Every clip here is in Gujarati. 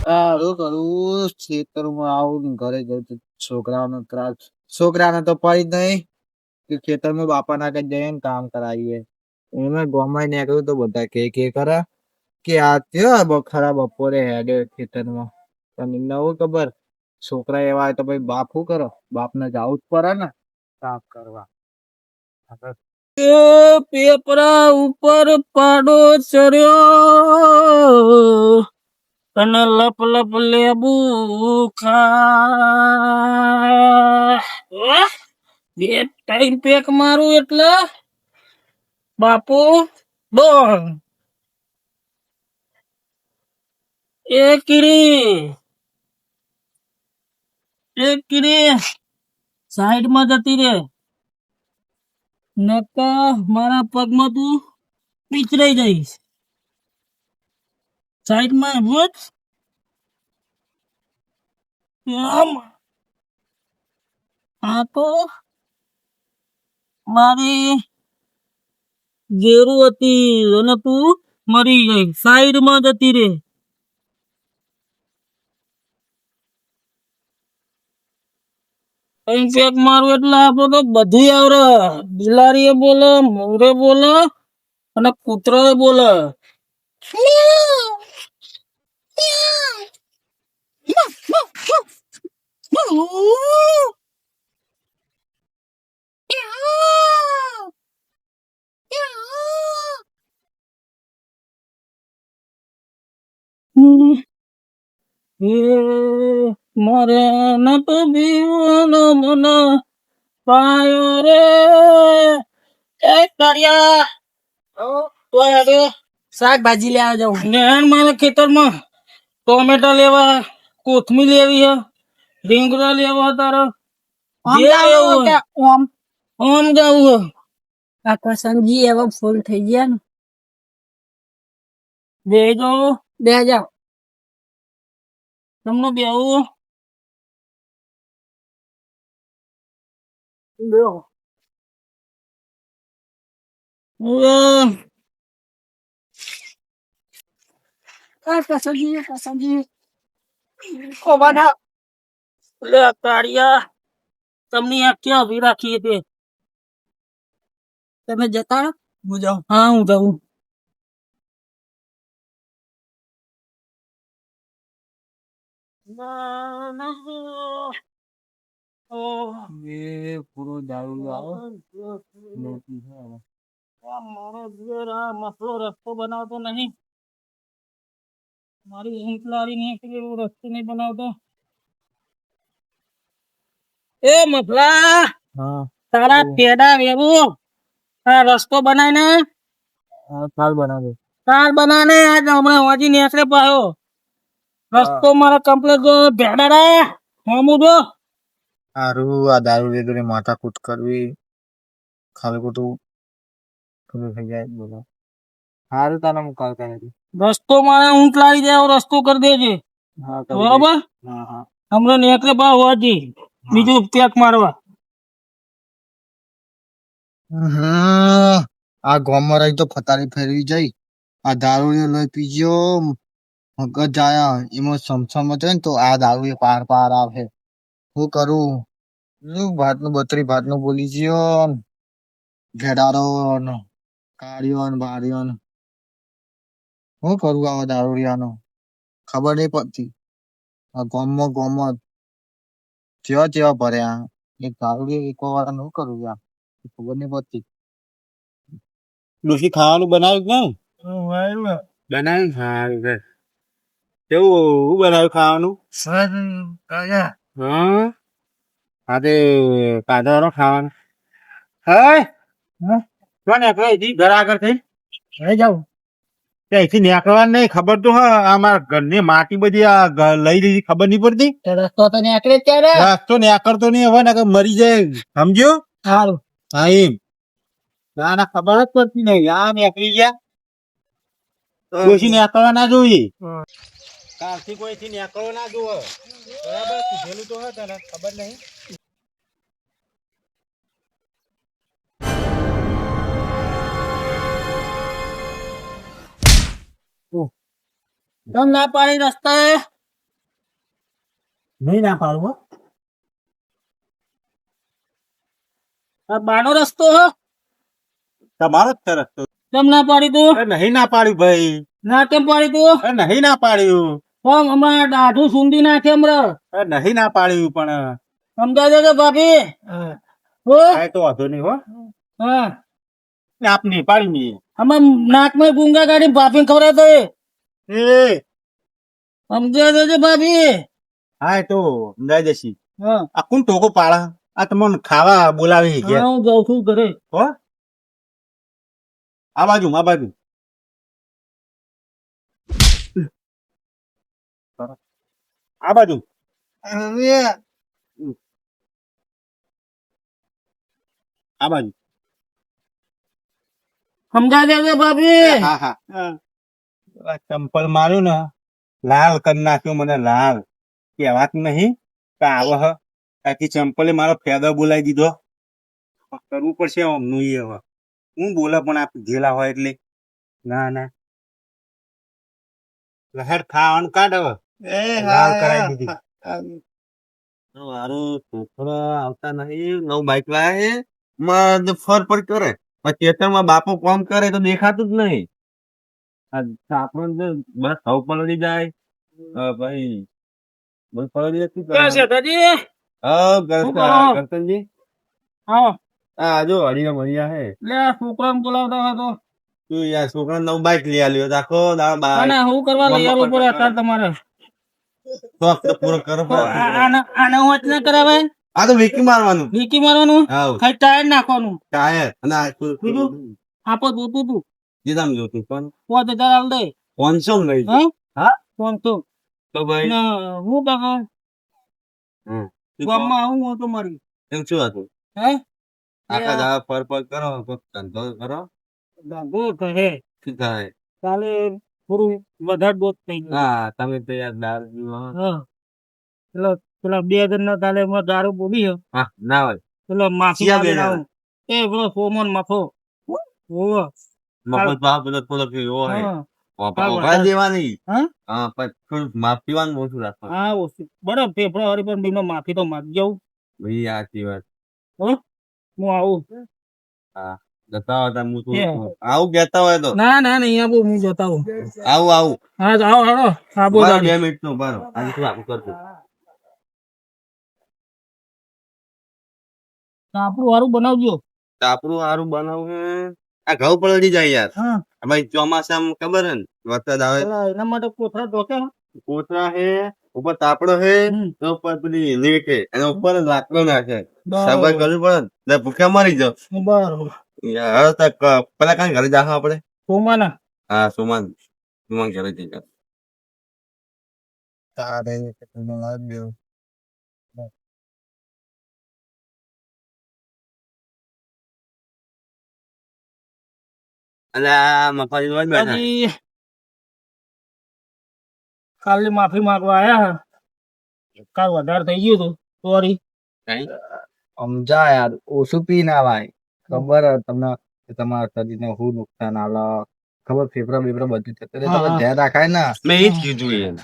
શું કરું ખેતરમાં આવું ને ઘરે જઉં તો છોકરાઓનો ત્રાસ. છોકરાને તો પડી જ નહીં કે ખેતરમાં બાપા ના કઈ જઈને કામ કરાવીએ. એમે ગામમાં નીકળ્યું તો બધા કે કરે કે આ થયો ખરા બપોરે હેડે ખેતરમાં. પણ એમને એવું ખબર છોકરા એવા હોય તો ભાઈ બાપ શું કરો, બાપને જવું જ પડે ને કામ કરવા. એ પેપરા ઉપર પાડો ચર્યો અને લપ લપ લેબુ ખા બે ટાઈમ પેક મારું એટલે બાપુ બોલ એ કીડી સાઈડ માં જતી રે નકા મારા પગમાં તું પીચરાઈ જઈશ. સાઈડમાં ભૂત આ તો મારી ગેરું હતી અને તું મરી ગઈ. સાઈડમાં જતી રે. પેક મારું એટલે આપડે તો બધી આવડે. બિલાડી બોલે, મોરે બોલે અને કૂતરો બોલે. મારે ન તો બીવાનો મને પાયો રે એ કાળિયા શાકભાજી લેવા જાઉં ને મારા ખેતરમાં ટોમેટા લેવા, કોથમીર લેવી હે, રીંગણા લેવા તારા ઓમ જાવું આ કસંજી એવા ફૂલ થઈ ગયા ને બે જાઓ તમને બેવું કસંજી કોવાના લે કાળિયા તમને આ ક્યાં ઉભી રાખી તે તમે જતા રહો હું જાઉં. હા હું જાઉં. પૂરો દારૂ આવો મસલો રસ્તો બનાવતો નહીં. મારી ઊંટ લારી નીકળી એવું રસ્તો નહીં બનાવતો. એ મફલા તારા પેડા વેવું આ રસ્તો બનાય ને થાળ બનાવે તાર બનાને આજ હમણાં વાજી નેસરે પાયો રસ્તો મારા કમ્પ્લીટ જો ભેડા રે હમું જો સારું. આ દારૂ લીધું માથા કૂટ કરવી ખાલી ખોટું થોડું થઈ જાય. બોલો સારું તારા હું કાલ કરે રસ્તો મારે ઊંટ લાવી દે એવો રસ્તો કરી દેજે બરોબર. હમણાં નેસરે પાયો વાજી બીજું પેક મારવા. આ ગામમાં રહી તો ફતારી ફેરવી જઈ. આ દારૂ લઈ પીજો મગજ જાય એમાં સમસમ છે ને તો આ દારૂ પાર પાર આવે. શું કરું ભાત નું 32 ભાત નું બોલી ગયો ઘેડારો કાળિયો બારીઓ શું કરું આવા દારૂડિયાનો ખબર નહીં પડતી. આ ગામમાં જેવા ભર્યા એક દારૂડિયા એક વાર શું કરું યાર ખબર નહીં પડતી. ડોશી ખાવાનું બનાવ્યું કે બનાવ્યું સારું છે. કેવું બનાવ્યું ખાવાનું? હા હા તે કાઢો ખાવાનું. હા નીકળે ઘર આગળ થઈ જાવ ત્યાંથી નીકળવાનું નહીં. ખબર તો હા અમારા ઘરની માટી બધી આ લઈ લીધી ખબર નહીં પડતી. રસ્તો તો નીકળે ત્યારે રસ્તો નીકળતો નહીં હવે ને મરી જાય સમજ્યો. સારું હા એમ ના ખબર જ પડતી નહીં. આ નીકળી ગયા કોઈ નીકળવા ના જોઈએ. કાલથી કોઈથી નીકળવા ના જોવે બરાબર. કીધેલું તો હોય તને ખબર નહીં. તમ ના પાડી રસ્તા નહીં ના પાડું હો. આ બાનો રસ્તો હો. તમારો જ છે રસ્તો. કેમ ના પાડી તું? નહીં ના પાડ્યું ભાઈ. ના કેમ પાડી તું? નહીં ના પાડ્યું. હમણાં દાઢું સૂંધી નાખે હમણાં. નહીં ના પાડ્યું પણ સમજાય દેજો ભાભી. હો કાંઈ તો વાંધો નહીં હો. હા આપ નહીં પાડી નહીં. આમાં નાકમાં ગુંગા કાઢી ભાભીને ખવડાવતો એ. સમજાય દેજો ભાભી. હા એ તો સમજાય જશી. હા આ કોણ ટોકો પાડે? આ તમને ખાવા બોલાવી ગયા હું જાઉં છું ઘરે. હો. આ બાજુ આ બાજુ આ બાજુ આ બાજુ. સમજાય દેજો ભાભી. હા હા આ ચંપલ માર્યું ને લાલ કરી નાખ્યો મને લાલ કહેવાત નહીં કે આવો હ આખી ચંપલે મારો ફેદો બોલાવી દીધો કરવું પડશે અમનું એ હવે હું બોલે પણ આ જેલા હોય એટલે ના ના લહેર ખાવાનું કાઢ હવે લાલ કરાવી દીધી. મારું છોકરા આવતા નહીં નવું બાઈક લાયા છે મારે ફર પર કરે ખેતરમાં બાપો કામ કરે તો દેખાતું જ નહીં આપણને બસ સૌ પલળી જાય ભાઈ બસ પલળી જતી ક્યાં છે દાદી? હા શું કરો? કરતનજી આવો હા જો હરિયા મરિયા હે લે આ છોકરાને બોલાવતા હોય તો. તું યાર છોકરા નવું બાઈક લઈ આલ્યો તો આખો દાડો બાઈક અને હું કરવા લઈ આવવું પડે અત્યારે તમારે? શોખ તો પૂરો કરો તો આને હું જ ના કરાવે. આ તો વિકી મારવાનું વીકી મારવાનું, હા ખાલી ટાયર નાખવાનું. ટાયર અને બીજું? આપો જોતું તું જીદામ જોતું પણ 5000 આલ દે. 500 લઈ હે? હા 500. તો ભાઈ ને હું કાકા ગામમાં આવું હું તો મારી. એમ શું હતું હે? આખા દાડા ફર ફર કરો કોક ધંધો કરો ગાંધો કહે શું થાય કાલે થોડું વધારે દોત થઈ ગયું. હા તમે તો યાર દારૂ પીવો. હા પેલા 2 જણ ના કાલે એમાં દારૂ બોલી હે. હા ના હોય પેલા માફી ક્યાં માંગીને બેના? આવું. એ પેલો સોમન મફો. ઓવો. મફત ભાવ પેલો થોડો પીવો હોય હા ઓગા દેવાની હા? હા પણ થોડું માફ પીવાનું ઓછું રાખવાનું હા ઓછું. બરાબર ફેબ્રુઆરી પણ બીનો માફી તો માંગી જાઉં. ભાઈ સાચી વાત હું આવું. જતા હોય તો હું હે. આવું કહેતા હોય તો ના ના અહીંયા બહુ હું જતા હું. આવું આવું હા જાઓ હાલો. હા બોલ બરાબર 2 મિનિટ નું બરાબર આજે શું આપું કરજો આપણું વારું બનાવજો. આપણું સારું બનાવું હે આ ઘઉં પલળી જાય યાર હા ભાઈ ચોમાસામાં ખબર હે ને વરસાદ આવે પેલા એના માટે કોથળા ઢોકે. કોતરા હે ઉપર તાપડો હે હમ. તો ઉપર પેલી લીક હે એના ઉપર જ લાકડો નાખે બરાબર. સફાઈ કરવી પડે ને ભૂખ્યા મરી જાવ બરાબર. યાર પેલા કાંઈ ઘરે જાવ આપડે સોમાના હા સુમાન સુમાન ઘરે જઈ જાવ તારે કેટલું લાગ્યું અલ્યા મફાજી જોવા જ બેઠા હજી કાલની માફી માંગવા આયા. કાલ વધારે થઈ ગયું હતું સોરી. કઈ સમજા યાર ઓછું પી ના ભાઈ ખબર હે તમને કે તમારા શરીરને શું નુકસાન આલે ખબર ફેફડા બેફડા બધું થતું રહે. તમે હા. ધ્યાન રાખાય ને મેં એ જ કીધું યાર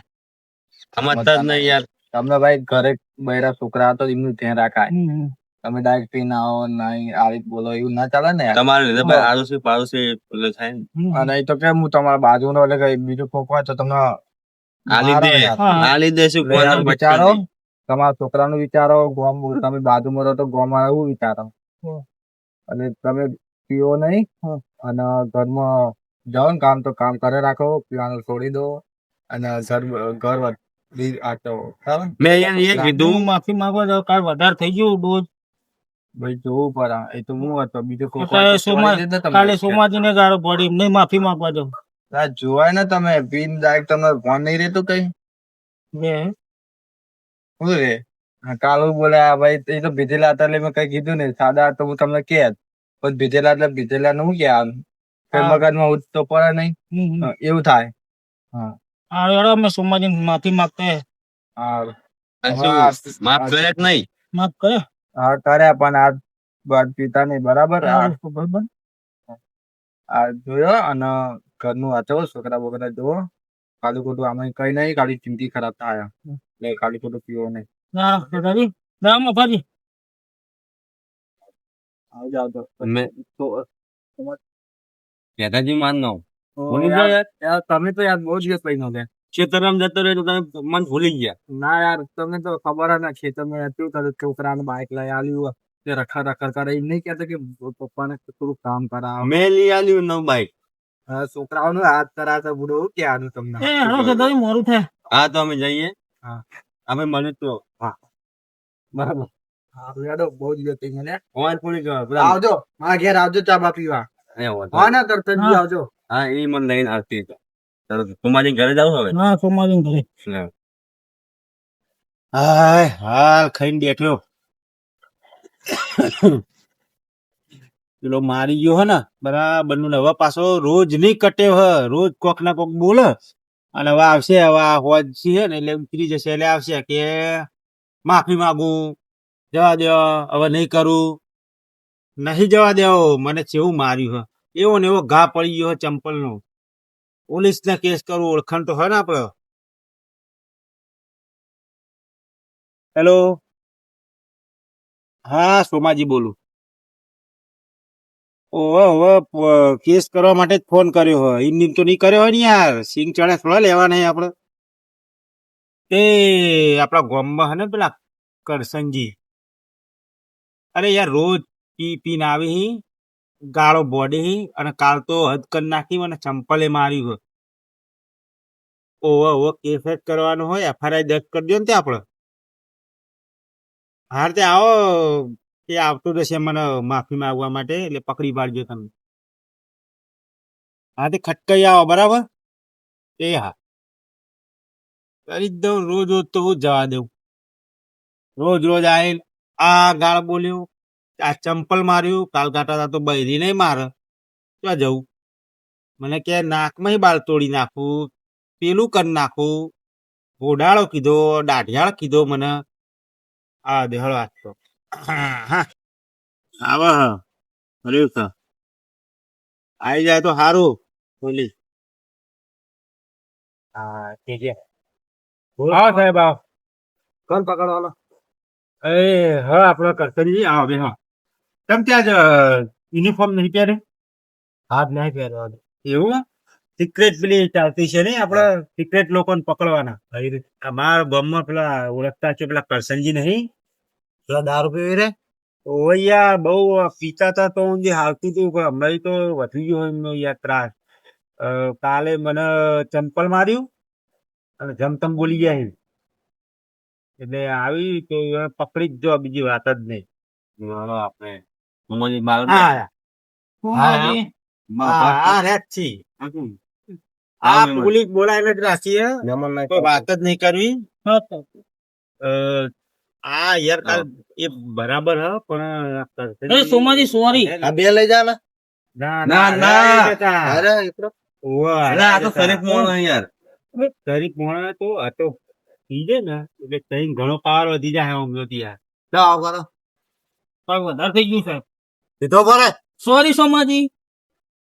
સમજતા જ નહીં યાર તમને ભાઈ ઘરે બૈરા છોકરા હતો એમનું ધ્યાન રાખાય. હમ. તમે ડાયરેક્ટ પીને આવો નહીં આવી રીતે બોલો એવું ના ચાલે ને યાર. તમારે લીધે ભાઈ આડોશી પાડોશી પેલો થાય ને અને એ તો કેમ હું તમારા બાજુનો એટલે કે બીજું કોક હોય તો તમને આ લીધે મારે યાર. હા. આ લીધે શું એટલે યાર કોણ વિચારો તમારા છોકરાનું વિચારો ગોમ તમે બાજુમાં રહો તો ગોમાં એવું વિચારો અને તમે પીવો નહીં અને ઘરમાં જાઓ ને કામ તો કામ કરે રાખો પીવાનું છોડી દો અને ઘર આ તો બરાબર ને? મેં યાર એ કીધું હું માફી માંગવા જાઉં. કાલ વધારે થઈ ગયું ડોઝ. ભાઈ જોવું પડે એ તો હું હતો બીજું કોઈ કાલે કાલે સોમાજીને ગાળો પડી એમને માફી માંગવા જાઉં. જોવાય ને તમે પીન ડાયરેક્ટ તમને ફોન નહીં રહેતું કઈ બે શું રે કાલુ બોલ્યા ભાઈ એ તો ભીધેલા હતા એટલે મેં કઈ કીધું નહીં સાદા તો હું તમને કે પણ ભીધેલા એટલે ભીધેલા નું કે આમ કઈ હા. મગજમાં ઉઠ તો પડે નહીં એવું થાય હા હા યાર અમે સોમાજીને માફી માંગતા હા આ શું માફ કરે જ નહીં માફ કરે. હા કર્યા પણ આ બાદ પીતા નહીં બરાબર આ જોયો અને ઘરનું વાંચો છોકરા બોકરા જુઓ ખાલી ખોટું આમાં કઈ નહીં, ખાલી જિંદગી ખરાબ થાય એટલે ખાલી ખોટું પીવો નહીં. ના દાદાજી ના મફાજી આવજો આવજો. નેતાજી માન નો તમે તો યાર બહુ દિવસ પૈનો છે. ખેતરમાં જતો રહ્યો તો તમે મન ભૂલી ગયા. ના યાર તમને તો ખબર જ ના ખેતરમાં હતું તો છોકરાને બાઇક લઈ આલ્યું તે રખડ રખડ કરે એમ નહીં કહેતા કે પપ્પાને થોડું કામ કરાવ. મેં લઈ આલ્યું નવું બાઈક. છોકરાઓનું હાથ કરાવતો બુડો ક્યાંનું તમને. એ હેડો દાદાજી મોડું થાય. હા તો અમે જઈએ. હા. અમે મળે તો બરાબર. હા યાડો બહુ દિવસ થઈ મને. ફોન પૂરી કરો. પેલા આવજો મારા ઘેર આવજો ચા બા પીવા. અહીંયા હોતા. હા ના તરત જ હા. આવજો. હા એ મને લઈને આવતી તો તરત કુમારી ઘરે જાવ હવે. હા સોમાજી ઘરે હાય હાલ ખાઈને બેઠો. પેલો મારી ગયો હે ને બરાબર નું હવે પાછો રોજ નહીં કટ્યો હ, રોજ કોક ના કોક બોલે અને હવે આવશે, હવે આ હોજ છે ને એટલે ઉતરી જશે એટલે આવશે કે માફી માંગુ, જવા દો હવે નહીં કરું, નહીં જવા દેવો. મને કેવું માર્યું હ, એવો ને એવો ઘા પડી ગયો ચંપલ નો. પોલીસ ને કેસ કરું, ઓળખાણ તો હોય ને આપડે. હેલો, હા સોમાજી બોલું. ઓહો કેસ કરવા માટે જ ફોન કર્યો હોય, ઇન્ડિમ તો નહીં કર્યો હોય ને યાર. સિંગ ચણા થોડા લેવા નહીં આપડે. તે આપડા ગામમાં હે ને પેલા કરસનજી, અરે યાર રોજ પી પીને આવી ગાળો બોડી અને કાલ તો હદ કરી નાખી મને ચંપલે માર્યું હોય. ઓહો કેસ જ કરવાનો હોય, એફઆરઆઈ દર્જ કરી દો ને તે આપડે. હાર તે આવો, એ આવતો જશે મને માફી માંગવા માટે એટલે પકડી પાડજો તમે. હા તે ખટકાઈ આવો બરાબર. એ હા કરી જ દઉં. રોજ રોજ તો હું જવા દઉં. રોજ રોજ આવીને આ ગાળ બોલ્યું, આ ચંપલ માર્યું, કાલ કાટા તો બૈરી નહીં મારે ક્યાં જવું. મને કે નાકમાં બાલ તોડી નાખું, પેલું કરી નાખું, ઘોડાળો કીધો, દાઢિયાળ કીધો મને. આ દેહળો આપતો હા આવે હ હર્યું છે. આવી જાય તો સારું. બોલી હા ઠીક છે. આવો સાહેબ આવો. કોણ પકડવાનો? એ હા આપડે કરસનજી આવો બે. હા તમે ત્યાં જ યુનિફોર્મ નહીં પહેરે? હા નહીં પહેરવાનો. એવું સિક્રેટ પેલી ચાલતી છે ને આપડે સિક્રેટ લોકોને પકડવાના. અમારા ગામમાં પેલા ઓળખતા છે પેલા કરસનજી નહીં, પેલા દારૂ પીવી રે. ઓ યાર બહુ પીતા હતા તો હું જે હાલતું હતું હમણાં તો વધી ગયો એમનો યાર ત્રાસ. કાલે મને ચંપલ માર્યું અને જમતમ બોલી ગયા એટલે આવી તો પકડી જ જો, બીજી વાત જ નહીં. આપણે કુમારી મારું હા સોમાજી આ રેત છે. આ પોલીસ બોલાવીને જ રાખીએ, કોઈ વાત જ નહીં કરવી. હા તો આ યાર કાલ એ બરાબર હ પણ એ સોમાજી સોરી. આ બે લઈ જા ને. ના ના. અરે એકલો આ તો શરીફ મોણો યાર. શરીફ મોણા તો આ તો પીજે ને એટલે તઈ ઘણો પાવર વધી જાય અમને તો યાર. જાઓ કરો. પણ વધારે થઈ ગયું સાહેબ. દીધો પડે. સોરી સોમાજી.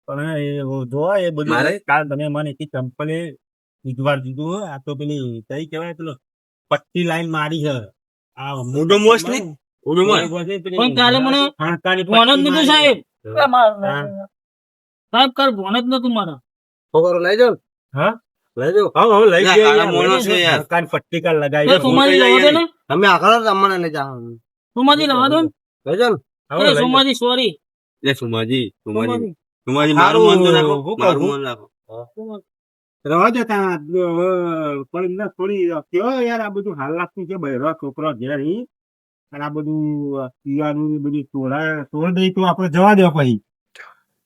પણ એ જો એ બધું મારે? કાલ તમે મને એટલી ચંપલે બીજવાર દીધું હો. આ તો પેલી કઈ કહેવાય પેલો પટ્ટી લાઈન મારી છે. આ મોટો મોસ નહીં? પણ કાલે મને ફોન જ નતું સાહેબ. સાહેબ કાલ ફોન જ નતું મારા. છોકરો લઈ જાઓ. હા લઈ જાઓ. હા લઈ ના, ગયો કાળા મોણો છે યાર. કાન પટ્ટી કાલ એ લગાવી સોમાજી રવા દો ને. તમે આખા તમને લઈ જાઓ. સોમાજી રવા દો ને. લઈ જાઓ. એ સોમાજી સોરી. લે સુમાજી સોમાજી. સુમાજી મારું મન તો નાખો. હું કહું? મારું મન નાખો. રવા જતા પણ ના થોડી કયો યાર આ બધું હાલ લાગતું છે બહેરો છોકરો ઘેર ઈ. અને આ બધું પીવાનું ને બધું તોડ દઈ તો આપણે જવા દેવા પછી.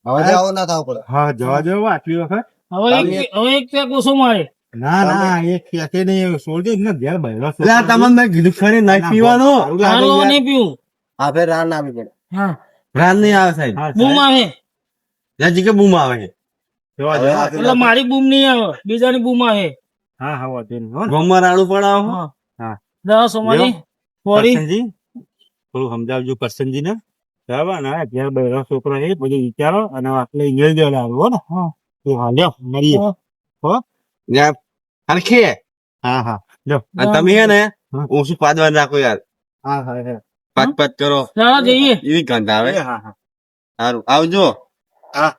હવે જાઓ ના થાવ પડે. હા જવા દેવો આટલી વખત. હવે એક પેક ઓછો મારે. ના ના એક ફેંકે નહીં છોડ દે ને ઘેર બહેરો એટલે તમને મેં કીધું ખરી નહીં પીવાનું. મારું નહીં પીવું. હા ફેર રાન આવી પડે. હા રાન નહીં આવે સાહેબ. બૂમ આવે. જ્યાં જીકે બૂમ આવે છે. જવા દેવા. એટલે મારી બૂમ નહીં આવે, બીજાની બૂમ આવે. હા હા વાંધો નહીં, હો ને. ગોમમાં રાણું પડાવો. હા હા. જા સોમાજી સોરી. કરશનજી, થોડું સમજાવજો કરશનજી ને બરાબર ને. ઘેર બહેરો છોકરો છે બધું વિચારો અને આટલે ઇંગ્લિશ દેવા લાવો ને. હા તો હાલ્યો મળીએ. હા. હો જ્યાં હરખે હા હા જો અને તમે હે ને હા. ઓછું પાદવાનું રાખો યાર હા હા પાત પાત કરો ચાલો જઈએ એવી ગંધ આવે હા હા સારું આવજો હા